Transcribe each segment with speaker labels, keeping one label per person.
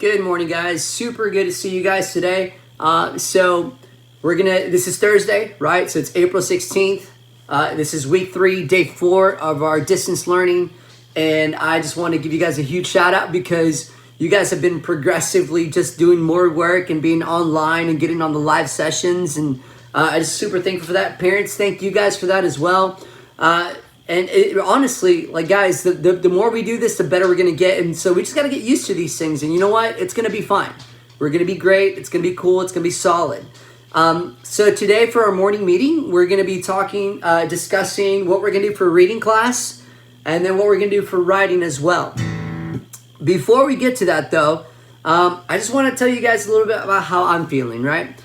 Speaker 1: Good morning, guys. Super good to see you guys today. This is Thursday, right? So it's April 16th. This is week 3, day 4 of our distance learning. And I just want to give you guys a huge shout out because you guys have been progressively just doing more work and being online and getting on the live sessions. And I'm just super thankful for that. Parents, thank you guys for that as well. Honestly, like guys, the more we do this, the better we're going to get. And so we just got to get used to these things. And you know what? It's going to be fine. We're going to be great. It's going to be cool. It's going to be solid. So today for our morning meeting, we're going to be discussing what we're going to do for reading class and then what we're going to do for writing as well. Before we get to that though, I just want to tell you guys a little bit about how I'm feeling, right?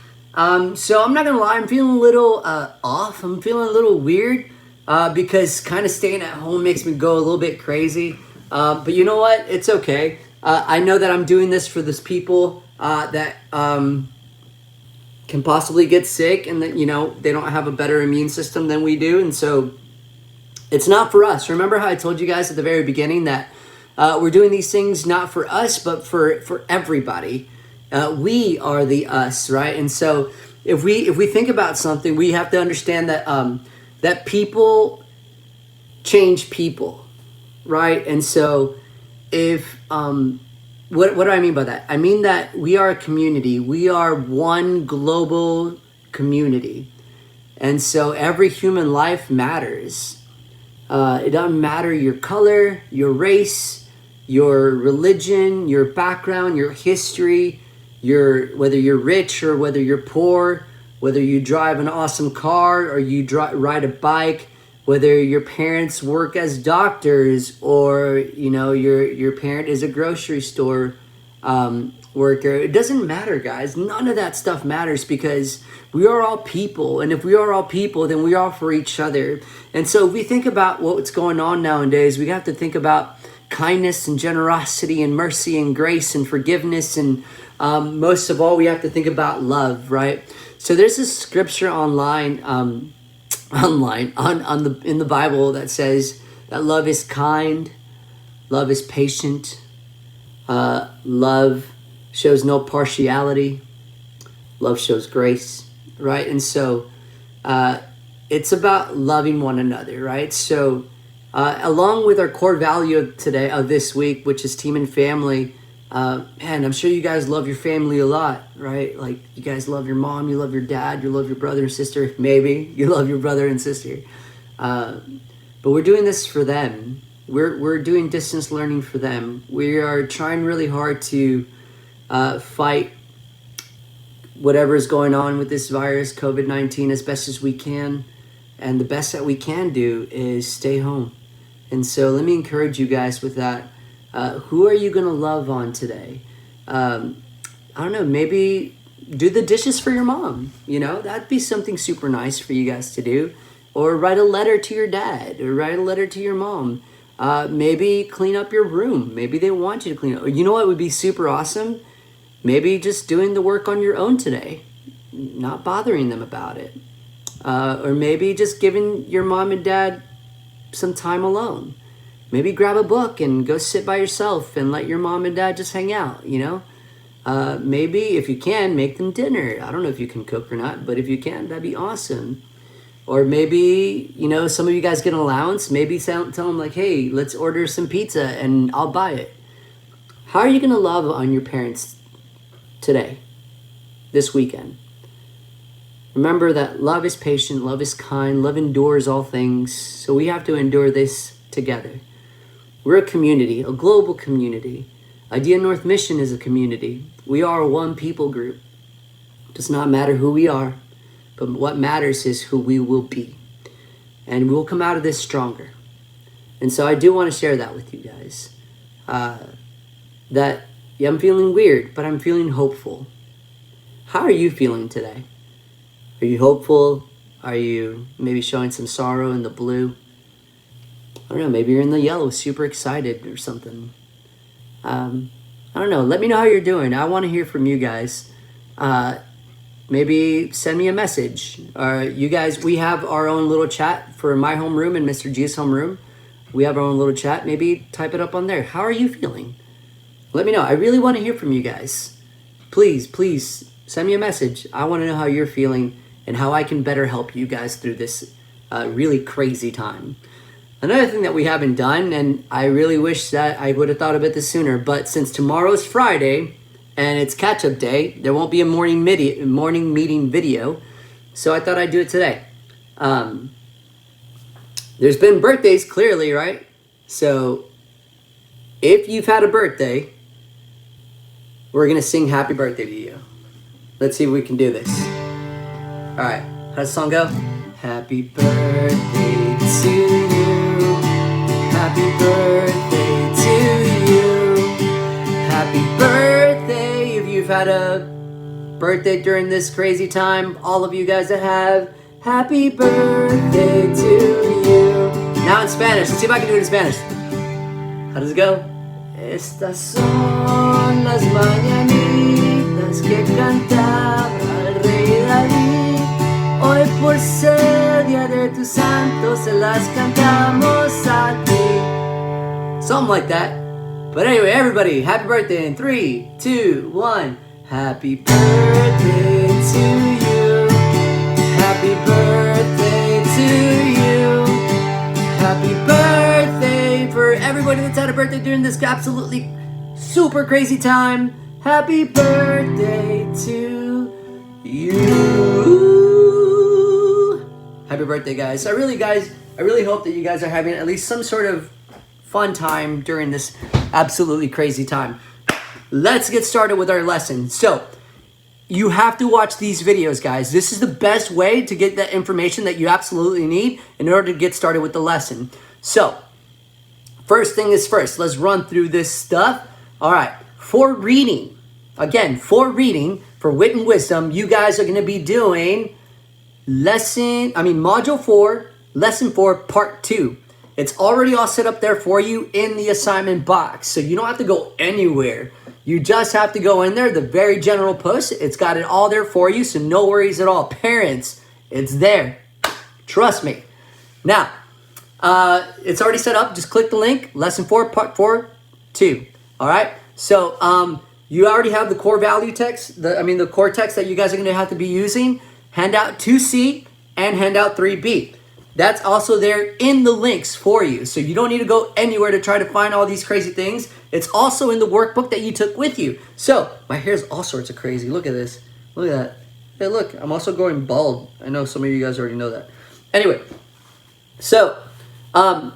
Speaker 1: So I'm not going to lie. I'm feeling a little off. I'm feeling a little weird. Because kind of staying at home makes me go a little bit crazy. But you know what? It's okay. I know that I'm doing this for those people that can possibly get sick and that, they don't have a better immune system than we do. And so it's not for us. Remember how I told you guys at the very beginning that we're doing these things not for us, but for everybody. We are the us, right? And so if we think about something, we have to understand that people change people, right? And so if, what do I mean by that? I mean that we are a community. We are one global community. And so every human life matters. It doesn't matter your color, your race, your religion, your background, your history, whether you're rich or whether you're poor, whether you drive an awesome car or you ride a bike, whether your parents work as doctors or, your parent is a grocery store worker. It doesn't matter, guys. None of that stuff matters because we are all people. And if we are all people, then we are for each other. And so if we think about what's going on nowadays, we have to think about kindness and generosity and mercy and grace and forgiveness. And most of all, we have to think about love, right? So there's a scripture in the Bible that says that love is kind, love is patient, love shows no partiality, love shows grace, right? And so it's about loving one another, right? So along with our core value of this week, which is team and family. Man, I'm sure you guys love your family a lot, right? Like you guys love your mom, you love your dad, you love your brother and sister. Maybe you love your brother and sister. But we're doing this for them. We're doing distance learning for them. We are trying really hard to fight whatever is going on with this virus, COVID-19, as best as we can. And the best that we can do is stay home. And so let me encourage you guys with that. Who are you going to love on today? I don't know, maybe do the dishes for your mom. That'd be something super nice for you guys to do. Or write a letter to your dad or write a letter to your mom. Maybe clean up your room. Maybe they want you to clean up. Or you know what would be super awesome? Maybe just doing the work on your own today, not bothering them about it. Or maybe just giving your mom and dad some time alone. Maybe grab a book and go sit by yourself and let your mom and dad just hang out, Maybe if you can, make them dinner. I don't know if you can cook or not, but if you can, that'd be awesome. Or maybe, some of you guys get an allowance. Maybe tell them like, hey, let's order some pizza and I'll buy it. How are you going to love on your parents today, this weekend? Remember that love is patient, love is kind, love endures all things. So we have to endure this together. We're a community, a global community. Idea North Mission is a community. We are one people group. It does not matter who we are, but what matters is who we will be. And we'll come out of this stronger. And so I do want to share that with you guys. I'm feeling weird, but I'm feeling hopeful. How are you feeling today? Are you hopeful? Are you maybe showing some sorrow in the blue? I don't know, maybe you're in the yellow, super excited or something. I don't know. Let me know how you're doing. I want to hear from you guys. Maybe send me a message. You guys, we have our own little chat for my homeroom and Mr. G's homeroom. We have our own little chat. Maybe type it up on there. How are you feeling? Let me know. I really want to hear from you guys. Please send me a message. I want to know how you're feeling and how I can better help you guys through this really crazy time. Another thing that we haven't done, and I really wish that I would have thought about this sooner, but since tomorrow's Friday and it's catch-up day, there won't be a morning meeting video, so I thought I'd do it today. There's been birthdays, clearly, right? So if you've had a birthday, we're going to sing happy birthday to you. Let's see if we can do this. All right. How does the song go? Happy birthday to you. Happy birthday to you. Happy birthday. If you've had a birthday during this crazy time, all of you guys that have, happy birthday to you. Now in Spanish. Let's see if I can do it in Spanish. How does it go? Estas son las mañanitas que cantaba el rey David. Hoy por ser día de tu santo se las cantamos a ti. Something like that. But anyway, everybody, happy birthday in 3, 2, 1. Happy birthday to you. Happy birthday to you. Happy birthday for everybody that's had a birthday during this absolutely super crazy time. Happy birthday to you. Happy birthday, guys. I really hope that you guys are having at least some sort of fun time during this absolutely crazy time. Let's get started with our lesson. So, you have to watch these videos, guys. This is the best way to get the information that you absolutely need in order to get started with the lesson. So, first thing is first. Let's run through this stuff. All right. For reading, for wit and wisdom, you guys are going to be doing Module 4, Lesson 4, Part 2. It's already all set up there for you in the assignment box. So you don't have to go anywhere. You just have to go in there, the very general post. It's got it all there for you, so no worries at all. Parents, it's there. Trust me. Now, it's already set up. Just click the link, Lesson 4, Part 4, 2. All right? So you already have the core value text, the core text that you guys are going to have to be using. Handout 2C and handout 3B. That's also there in the links for you. So you don't need to go anywhere to try to find all these crazy things. It's also in the workbook that you took with you. So my hair's all sorts of crazy. Look at this. Look at that. Hey, look, I'm also going bald. I know some of you guys already know that. Anyway, so 2B,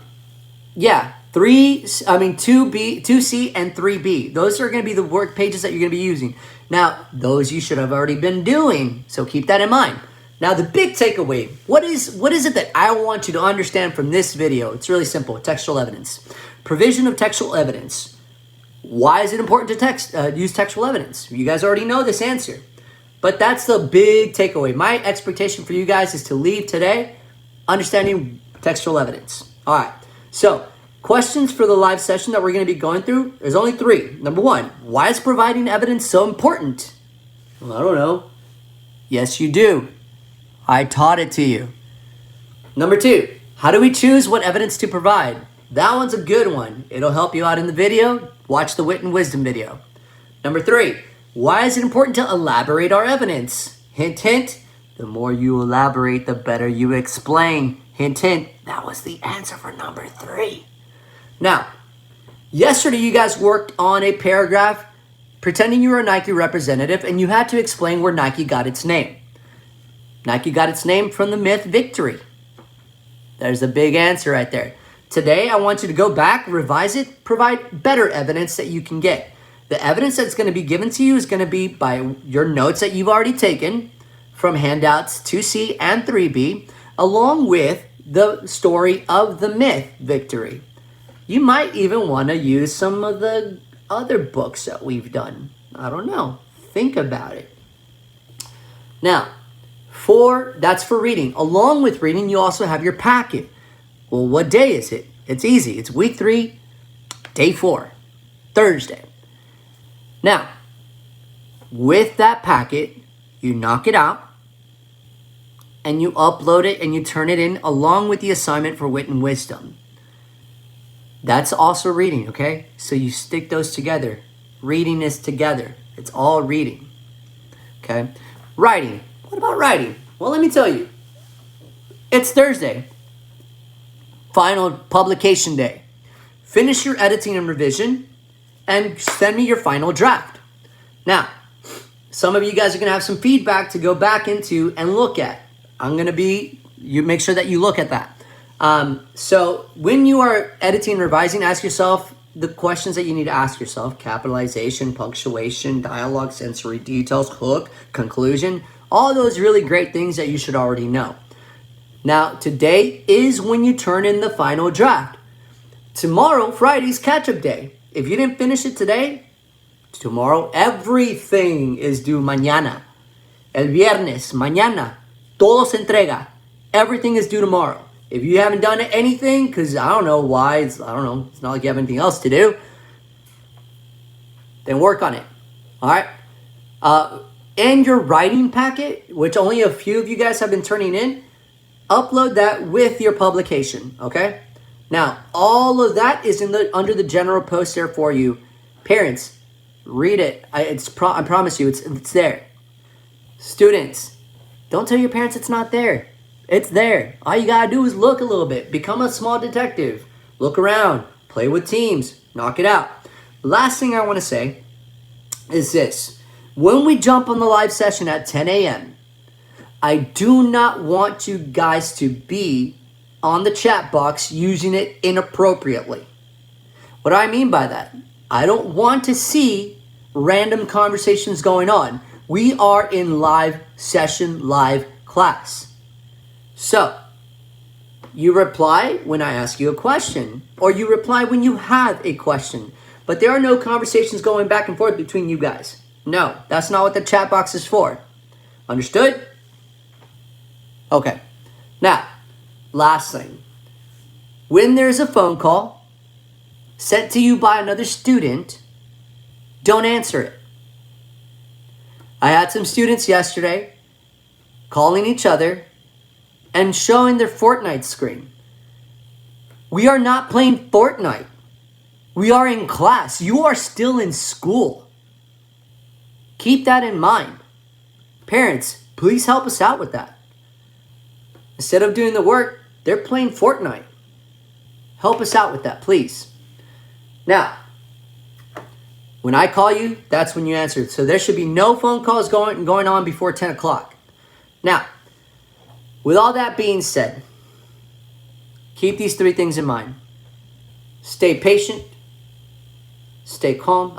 Speaker 1: 2C, and 3B. Those are going to be the work pages that you're going to be using. Now, those you should have already been doing, so keep that in mind. Now, the big takeaway, what is it that I want you to understand from this video? It's really simple, textual evidence. Provision of textual evidence. Why is it important to use textual evidence? You guys already know this answer. But that's the big takeaway. My expectation for you guys is to leave today understanding textual evidence. All right, so questions for the live session that we're going to be going through, there's only 3. Number 1, why is providing evidence so important? Well, I don't know. Yes, you do. I taught it to you. Number 2, how do we choose what evidence to provide? That one's a good one. It'll help you out in the video. Watch the Wit and Wisdom video. Number 3, why is it important to elaborate our evidence? Hint, hint. The more you elaborate, the better you explain. Hint, hint. That was the answer for number 3. Now, yesterday you guys worked on a paragraph pretending you were a Nike representative and you had to explain where Nike got its name. Nike got its name from the myth Victory. There's a big answer right there. Today, I want you to go back, revise it, provide better evidence that you can get. The evidence that's going to be given to you is going to be by your notes that you've already taken from handouts 2C and 3B, along with the story of the myth Victory. You might even want to use some of the other books that we've done. I don't know. Think about it. Now, that's for reading. Along with reading, you also have your packet. Well, what day is it? It's easy. It's week 3, day 4, Thursday. Now, with that packet, you knock it out and you upload it and you turn it in along with the assignment for Wit and Wisdom. That's also reading, okay? So you stick those together. Reading is together. It's all reading. Okay? Writing. What about writing? Well, let me tell you. It's Thursday. Final publication day. Finish your editing and revision and send me your final draft. Now, some of you guys are going to have some feedback to go back into and look at. You make sure that you look at that. So when you are editing and revising, ask yourself the questions that you need to ask yourself: capitalization, punctuation, dialogue, sensory details, hook, conclusion, all those really great things that you should already know. Now, today is when you turn in the final draft. Tomorrow, Friday's catch-up day. If you didn't finish it today, tomorrow, everything is due mañana. El viernes, mañana, todo se entrega. Everything is due tomorrow. If you haven't done anything, because I don't know why, it's not like you have anything else to do, then work on it. All right? And your writing packet, which only a few of you guys have been turning in, upload that with your publication, okay? Now, all of that is under the general post there for you. Parents, read it. I promise you, it's there. Students, don't tell your parents it's not there. It's there. All you gotta do is look a little bit. Become a small detective. Look around. Play with teams. Knock it out. Last thing I want to say is this. When we jump on the live session at 10 a.m., I do not want you guys to be on the chat box using it inappropriately. What do I mean by that? I don't want to see random conversations going on. We are in live session, live class. So, you reply when I ask you a question, or you reply when you have a question. But there are no conversations going back and forth between you guys. No, that's not what the chat box is for. Understood? Okay. Now, last thing. When there's a phone call sent to you by another student, don't answer it. I had some students yesterday calling each other and showing their Fortnite screen. We are not playing Fortnite. We are in class. You are still in school. Keep that in mind. Parents, please help us out with that. Instead of doing the work, they're playing Fortnite. Help us out with that, please. Now, when I call you, that's when you answer. So there should be no phone calls going on before 10 o'clock. Now, with all that being said, keep these three things in mind. Stay patient. Stay calm.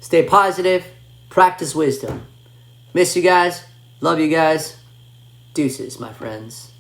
Speaker 1: Stay positive. Practice wisdom. Miss you guys. Love you guys. Deuces, my friends.